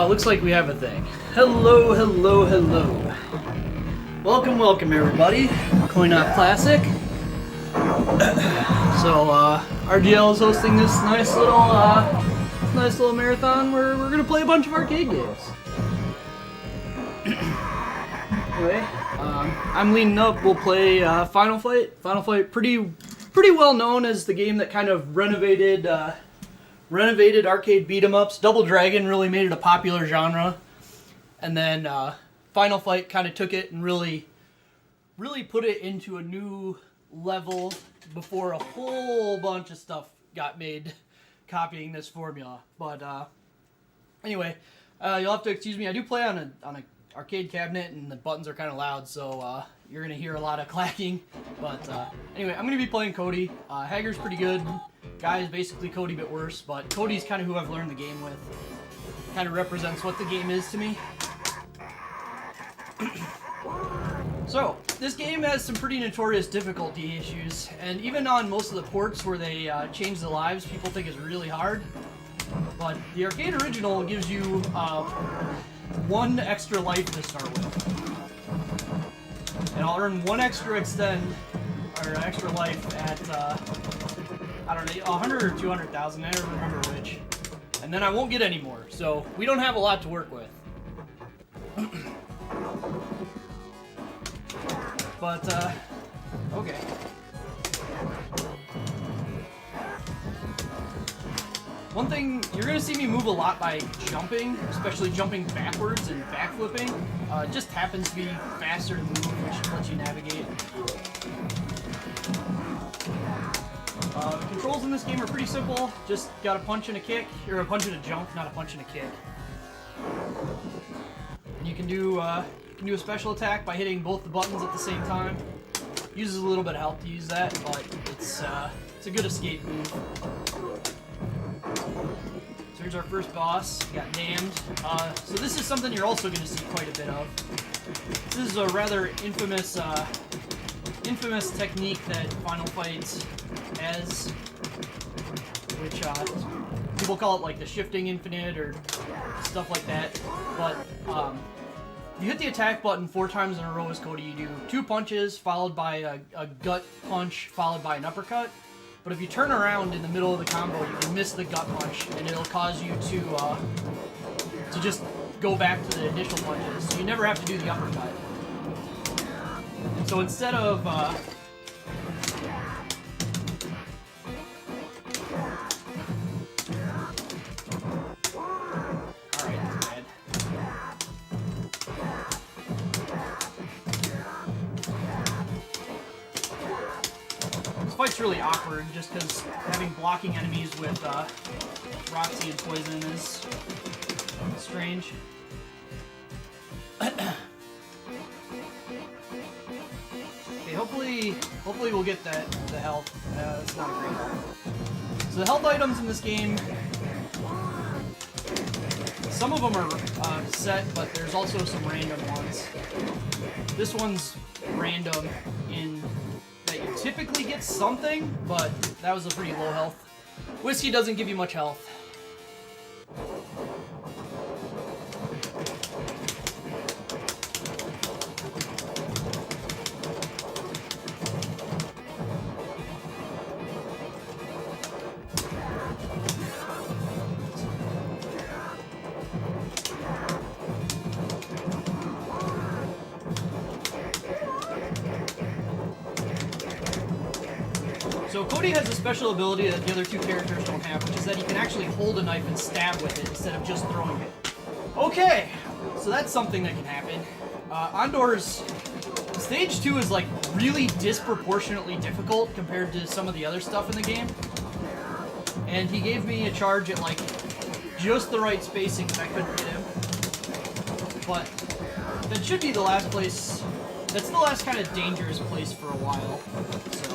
Looks like we have a thing. Hello, hello, hello. Welcome, welcome, everybody. Coin-Op Classic. So, RGL is hosting this nice little marathon where we're gonna play a bunch of arcade games. Anyway, I'm leading up. We'll play Final Fight. Final Fight, pretty well known as the game that kind of renovated arcade beat-em-ups. Double Dragon really made it a popular genre, and then Final Fight kind of took it and really put it into a new level before a whole bunch of stuff got made copying this formula. But anyway, you'll have to excuse me. I do play on an arcade cabinet, and the buttons are kind of loud, so you're gonna hear a lot of clacking. But anyway, I'm gonna be playing Cody. Hager's pretty good. Guy is basically Cody but worse, but Cody's kind of who I've learned the game with. Kind of represents what the game is to me. So, this game has some pretty notorious difficulty issues, and even on most of the ports where they change the lives, people think it's really hard. But the arcade original gives you one extra life to start with. And I'll earn one extra extra life at, I don't know, 100 or 200,000, I don't remember which. And then I won't get any more, so we don't have a lot to work with. But, okay. One thing, you're going to see me move a lot by jumping, especially jumping backwards and backflipping. It just happens to be faster to move, which lets you navigate. The controls in this game are pretty simple. Just got a punch and a kick, or a punch and a jump, not a punch and a kick. And you can do a special attack by hitting both the buttons at the same time. Uses a little bit of help to use that, but it's a good escape move. So here's our first boss. Got damned. So this is something you're also going to see quite a bit of. This is a rather infamous technique that Final Fight has, which people call it like the shifting infinite or stuff like that. But you hit the attack button 4 times in a row as Cody. You do 2 punches followed by a gut punch followed by an uppercut. But if you turn around in the middle of the combo, you can miss the gut punch, and it'll cause you to just go back to the initial punches. So you never have to do the uppercut. So instead of this fight's really awkward just because having blocking enemies with Roxy and Poison is strange. Okay, hopefully we'll get the health. It's not a great health. So the health items in this game, some of them are set, but there's also some random ones. This one's random in that you typically get something, but that was a pretty low health. Whiskey doesn't give you much health. So Cody has a special ability that the other 2 characters don't have, which is that he can actually hold a knife and stab with it instead of just throwing it. Okay, so that's something that can happen. Andor's Stage 2 is like really disproportionately difficult compared to some of the other stuff in the game. And he gave me a charge at like just the right spacing that I couldn't hit him. But that should be the last place. That's the last kind of dangerous place for a while. So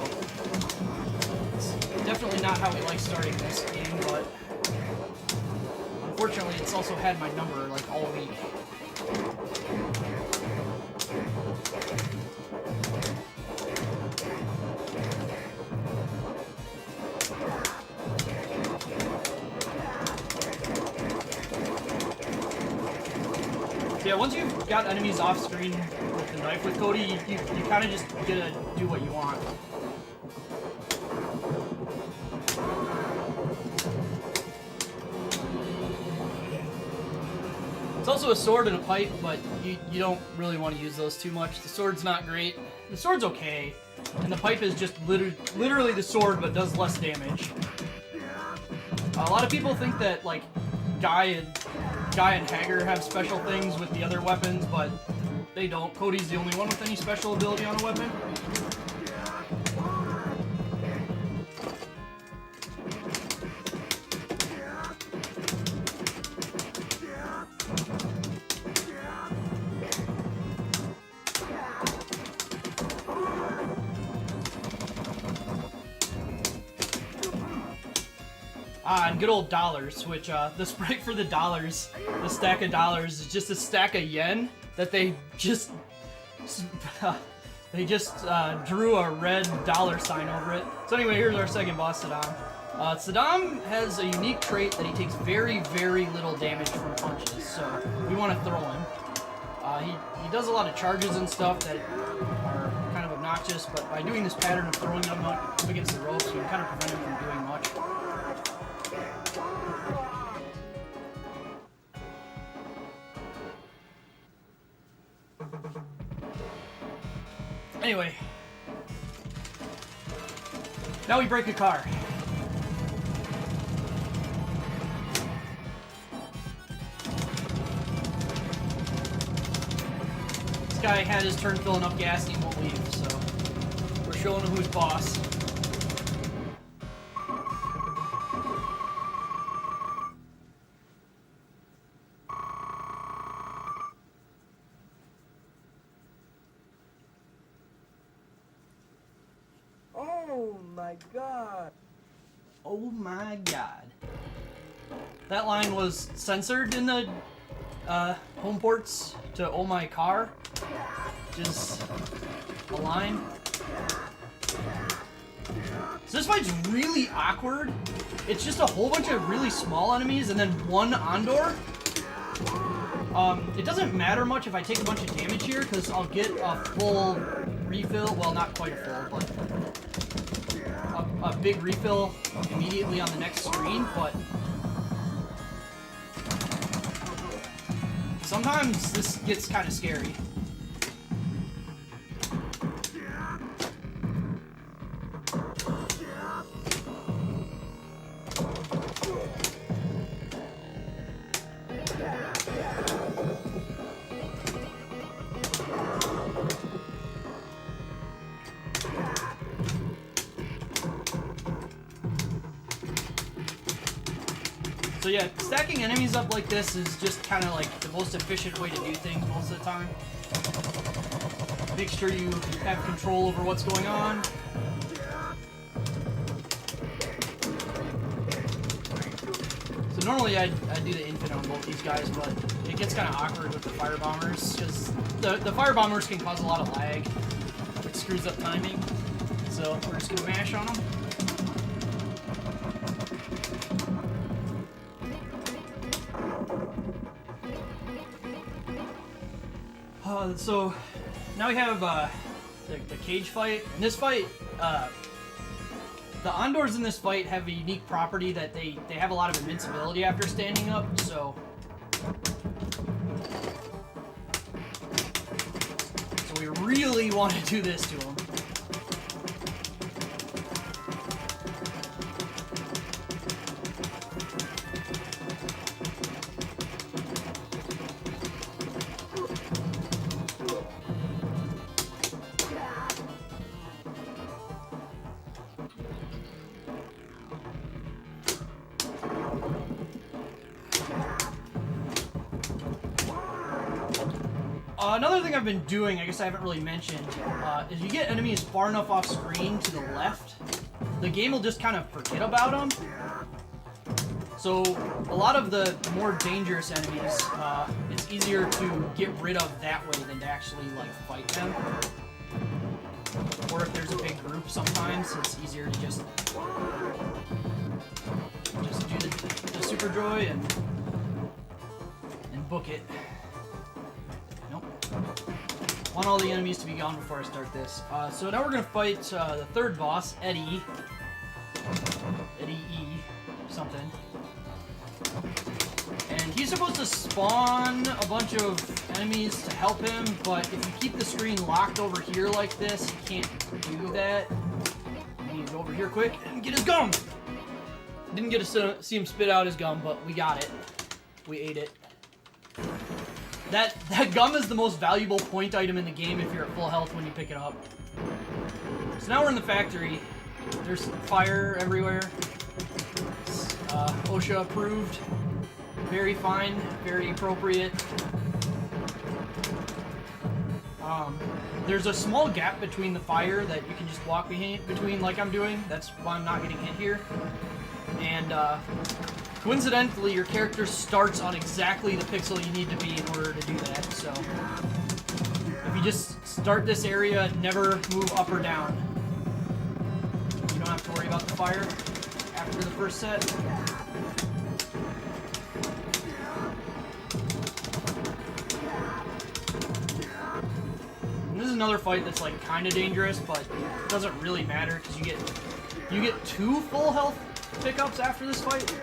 definitely not how we like starting this game, but unfortunately it's also had my number like all week. So yeah, once you've got enemies off screen with the knife with Cody, you kind of just gotta do what you want. It's also a sword and a pipe, but you don't really want to use those too much. The sword's not great. The sword's okay, and the pipe is just literally the sword, but does less damage. A lot of people think that like Guy and Hager have special things with the other weapons, but they don't. Cody's the only one with any special ability on a weapon. And good old dollars, which the sprite for the dollars, the stack of dollars, is just a stack of yen that they just drew a red dollar sign over it. So anyway, here's our second boss, Saddam. Saddam has a unique trait that he takes very, very little damage from punches, so we want to throw him. He does a lot of charges and stuff that are kind of obnoxious, but by doing this pattern of throwing him up against the ropes, we can kind of prevent him from doing much. Anyway, now we break a car. This guy had his turn filling up gas and he won't leave, so we're showing him who's boss. Oh my god. Oh my god. That line was censored in the home ports to Oh My Car, which is a line. So this fight's really awkward. It's just a whole bunch of really small enemies and then one Andor. It doesn't matter much if I take a bunch of damage here because I'll get a full refill. Well, not quite a full, but a big refill immediately on the next screen, but sometimes this gets kind of scary. So yeah, stacking enemies up like this is just kind of like the most efficient way to do things most of the time. Make sure you have control over what's going on. So normally I do the infinite on both these guys, but it gets kind of awkward with the fire bombers because the fire bombers can cause a lot of lag, which screws up timing. So we're just gonna mash on them. So now we have the cage fight. In this fight, the Andors in this fight have a unique property that they have a lot of invincibility after standing up, so we really want to do this to them. Another thing I've been doing, I guess I haven't really mentioned, is you get enemies far enough off screen to the left, the game will just kind of forget about them. So a lot of the more dangerous enemies, it's easier to get rid of that way than to actually like fight them. Or if there's a big group, sometimes it's easier to just do the super joy and book it. want all the enemies to be gone before I start this. So now we're gonna fight the third boss, Eddie. Eddie E. something. And he's supposed to spawn a bunch of enemies to help him, but if you keep the screen locked over here like this, you can't do that. I need to go over here quick and get his gum! Didn't get to see him spit out his gum, but we got it. We ate it. That gum is the most valuable point item in the game if you're at full health when you pick it up. So now we're in the factory. There's fire everywhere. It's, OSHA approved. Very fine, very appropriate. There's a small gap between the fire that you can just walk between like I'm doing. That's why I'm not getting hit here. And coincidentally, your character starts on exactly the pixel you need to be in order to do that. So if you just start this area, never move up or down. You don't have to worry about the fire after the first set. And this is another fight that's like kind of dangerous, but it doesn't really matter because you get 2 full health pickups after this fight.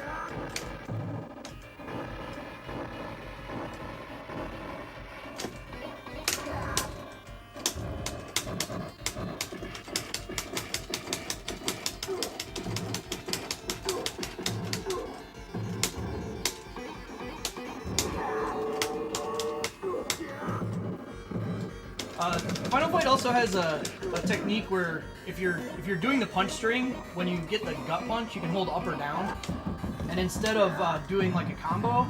Final Fight also has a technique where if you're doing the punch string, when you get the gut punch, you can hold up or down, and instead of doing like a combo,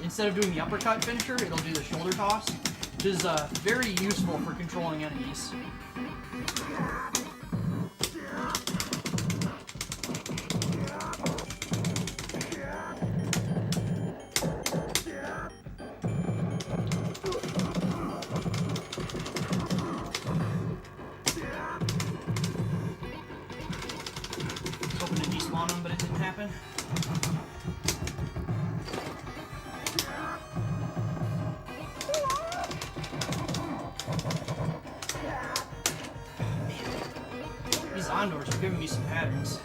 instead of doing the uppercut finisher, it'll do the shoulder toss, which is very useful for controlling enemies. On him, but it didn't happen. These Ondors are giving me some patterns.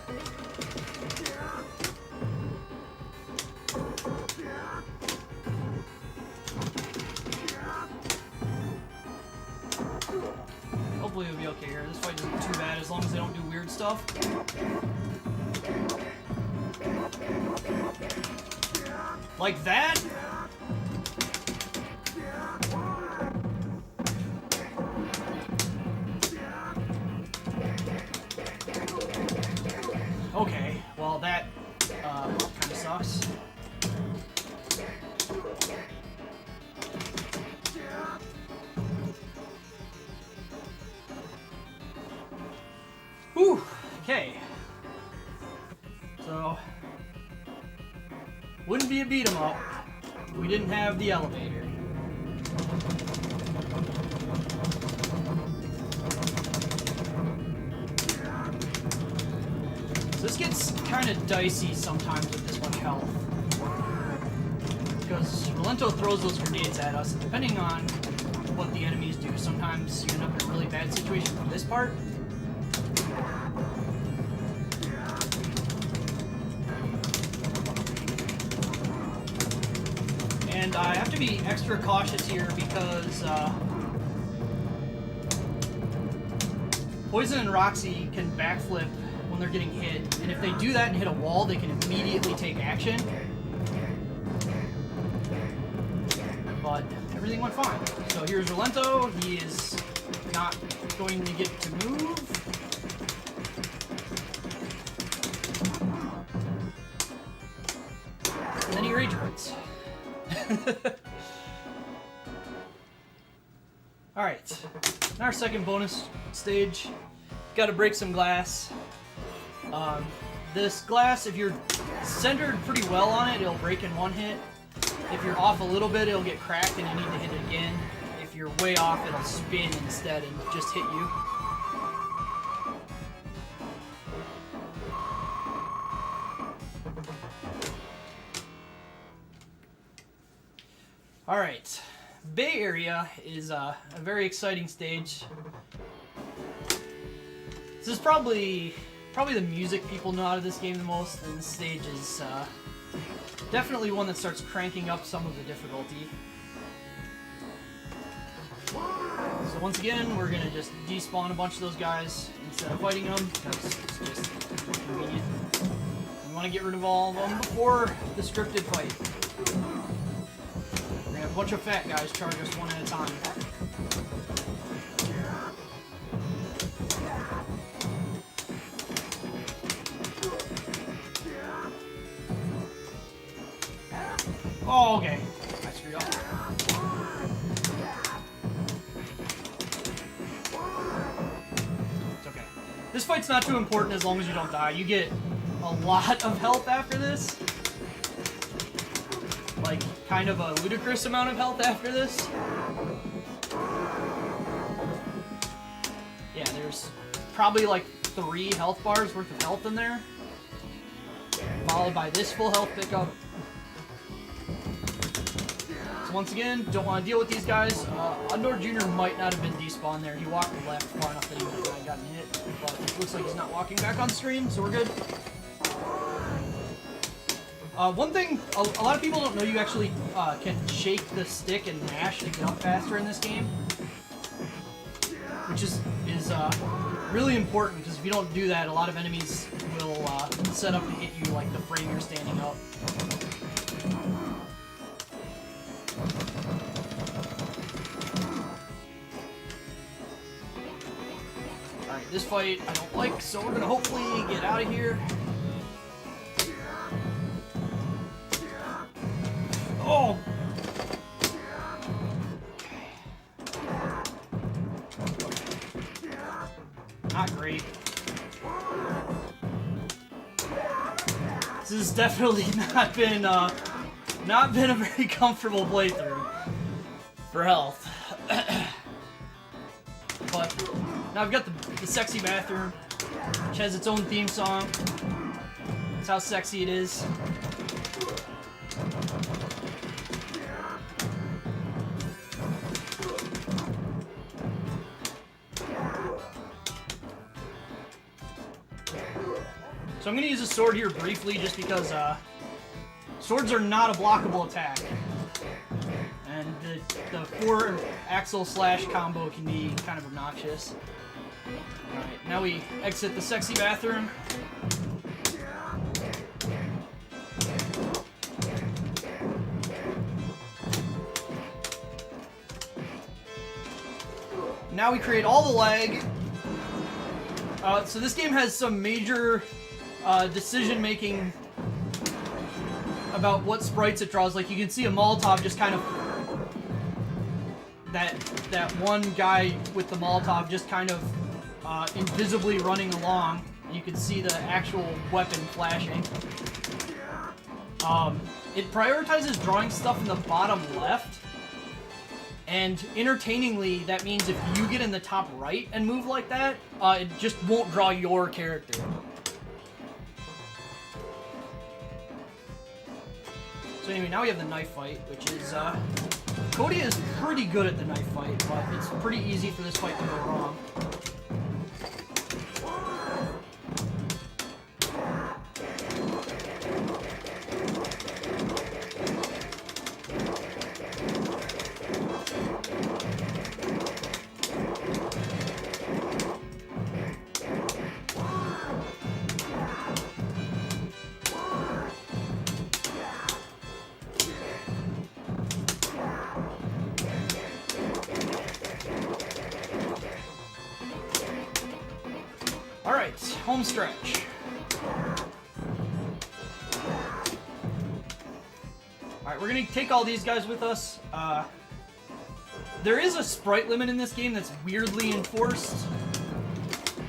Hopefully it'll be okay here. This fight isn't too bad as long as they don't do weird stuff. Like that? Okay, well that kind of sucks. Whew, okay. So wouldn't be a beat 'em up if we didn't have the elevator. So this gets kind of dicey sometimes with this much health, because Rolento throws those grenades at us, and depending on what the enemies do, sometimes you end up in a really bad situation from this part. And I have to be extra cautious here because Poison and Roxy can backflip when they're getting hit, and if they do that and hit a wall, they can immediately take action. But everything went fine. So here's Rolento. He is not going to get to move. And then he rage quits. Alright, our second bonus stage. Got to break some glass. This glass, if you're centered pretty well on it, it'll break in one hit. If you're off a little bit, it'll get cracked and you need to hit it again. If you're way off, it'll spin instead and just hit you. Alright, Bay Area is a very exciting stage. This is probably the music people know out of this game the most, and this stage is definitely one that starts cranking up some of the difficulty. So once again, we're gonna just despawn a bunch of those guys instead of fighting them, because it's just more convenient. We want to get rid of all of them before the scripted fight. We're gonna have a bunch of fat guys charge us one at a time. Oh, okay. I screwed up. It's okay. This fight's not too important as long as you don't die. You get a lot of health after this. Like, kind of a ludicrous amount of health after this. Yeah, there's probably like 3 health bars worth of health in there. Followed by this full health pickup. Once again, don't want to deal with these guys. Undor Jr. might not have been despawned there. He walked left far enough that he might not have gotten hit. But it looks like he's not walking back on stream, so we're good. One thing, a lot of people don't know you actually can shake the stick and mash to jump faster in this game. Which is really important, because if you don't do that, a lot of enemies will set up to hit you like the frame you're standing up. Alright, this fight I don't like, so we're gonna hopefully get out of here. Oh! Not great. This has definitely not been a very comfortable playthrough for health. But now I've got the sexy bathroom, which has its own theme song. That's how sexy it is. So I'm going to use a sword here briefly just because swords are not a blockable attack. And the 4-axle slash combo can be kind of obnoxious. Alright, now we exit the sexy bathroom. Now we create all the lag. So this game has some major decision-making about what sprites it draws. Like, you can see a Molotov just kind of... That one guy with the Molotov just kind of invisibly running along. You can see the actual weapon flashing. It prioritizes drawing stuff in the bottom left. And entertainingly, that means if you get in the top right and move like that, it just won't draw your character. So anyway, now we have the knife fight, which is, Cody is pretty good at the knife fight, but it's pretty easy for this fight to go wrong. Alright, home stretch. Alright, we're gonna take all these guys with us. There is a sprite limit in this game that's weirdly enforced.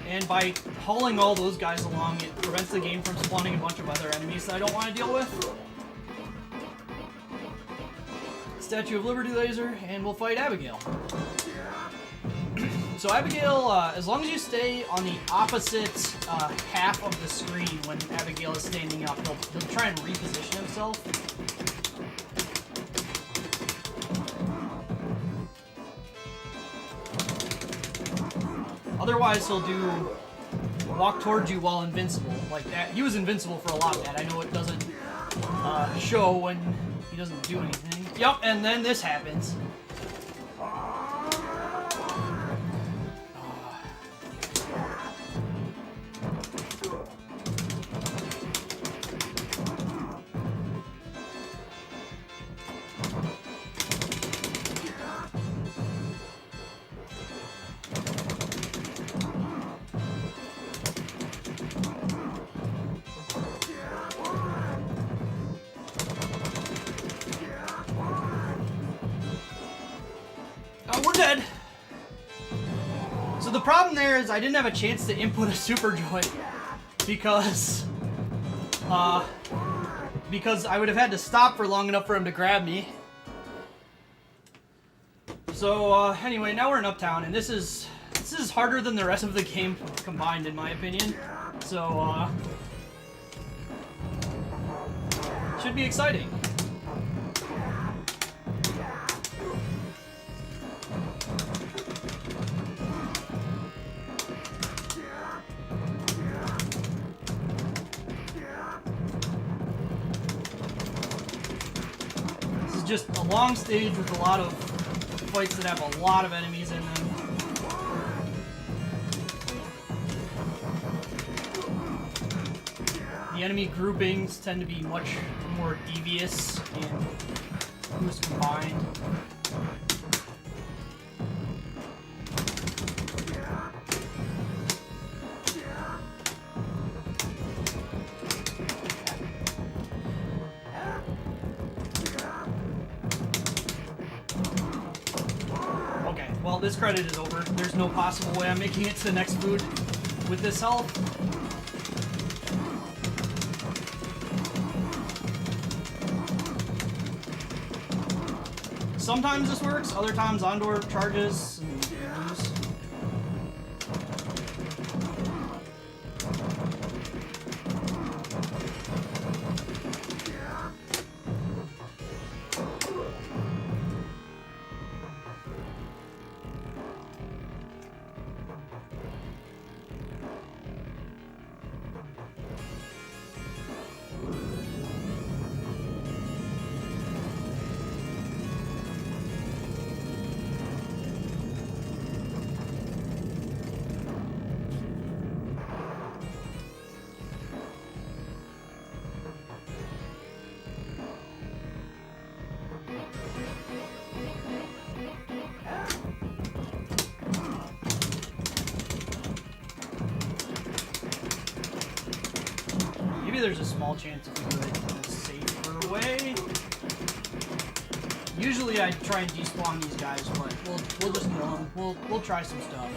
And by hauling all those guys along, it prevents the game from spawning a bunch of other enemies that I don't want to deal with. Statue of Liberty laser, and we'll fight Abigail. So Abigail, as long as you stay on the opposite half of the screen when Abigail is standing up, he'll try and reposition himself. Otherwise, he'll walk towards you while invincible, like that. He was invincible for a lot of that. I know it doesn't show when he doesn't do anything. Yup, and then this happens. We're dead. So the problem there is I didn't have a chance to input a super joint because I would have had to stop for long enough for him to grab me. So anyway, now we're in Uptown, and this is harder than the rest of the game combined, in my opinion. So should be exciting. Just a long stage with a lot of fights that have a lot of enemies in them. The enemy groupings tend to be much more devious and who's combined. Well, this credit is over. There's no possible way I'm making it to the next food with this health. Sometimes this works, other times Ondor charges and lose. Maybe there's a small chance if we do it in a safer way. Usually I try and despawn these guys, but we'll just kill them. We'll try some stuff.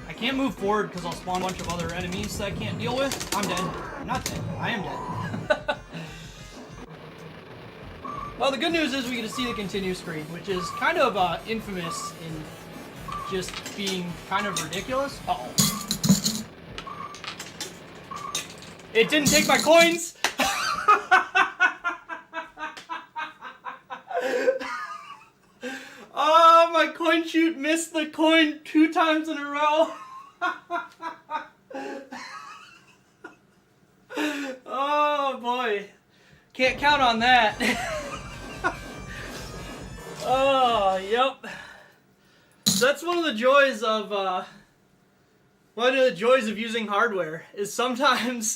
I can't move forward because I'll spawn a bunch of other enemies that I can't deal with. I'm dead. I'm not dead. I am dead. Well, the good news is we get to see the continue screen, which is kind of infamous in just being kind of ridiculous. Uh-oh. It didn't take my coins! Oh, my coin shoot missed the coin 2 times in a row. Oh boy. Can't count on that. Oh, yep. That's one of the joys of using hardware is sometimes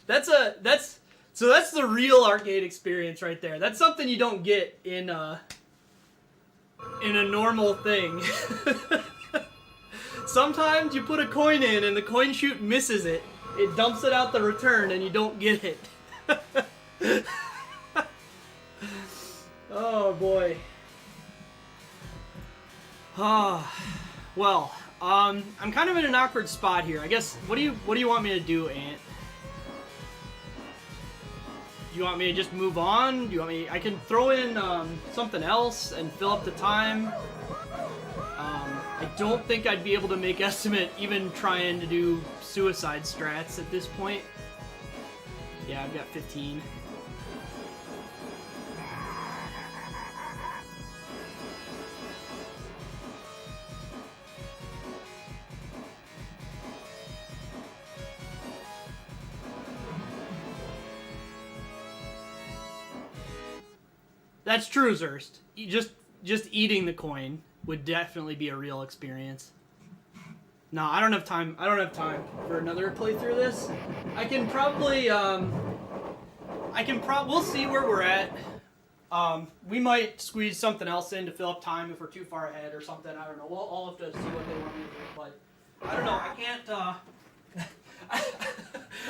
that's the real arcade experience right there. That's something you don't get in a normal thing. Sometimes you put a coin in and the coin chute misses it. It dumps it out the return and you don't get it. Oh boy. Well, I'm kind of in an awkward spot here. I guess. What do you want me to do, Ant? You want me to just move on? Do you want me? I can throw in something else and fill up the time. I don't think I'd be able to make estimate even trying to do suicide strats at this point. Yeah, I've got 15. That's true, Zurst. Just eating the coin would definitely be a real experience. No, I don't have time. I don't have time for another playthrough of this. I can probably we'll see where we're at. We might squeeze something else in to fill up time if we're too far ahead or something. I don't know. I'll have to see what they want me to do, but I don't know. I can't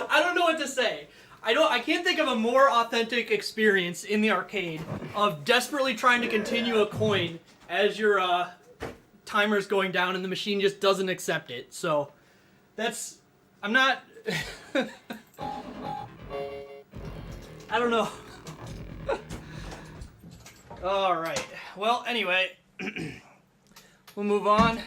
I don't know what to say. I can't think of a more authentic experience in the arcade of desperately trying to continue a coin as your timer's going down and the machine just doesn't accept it. So that's I'm not I don't know. All right. Well, anyway, we'll move on.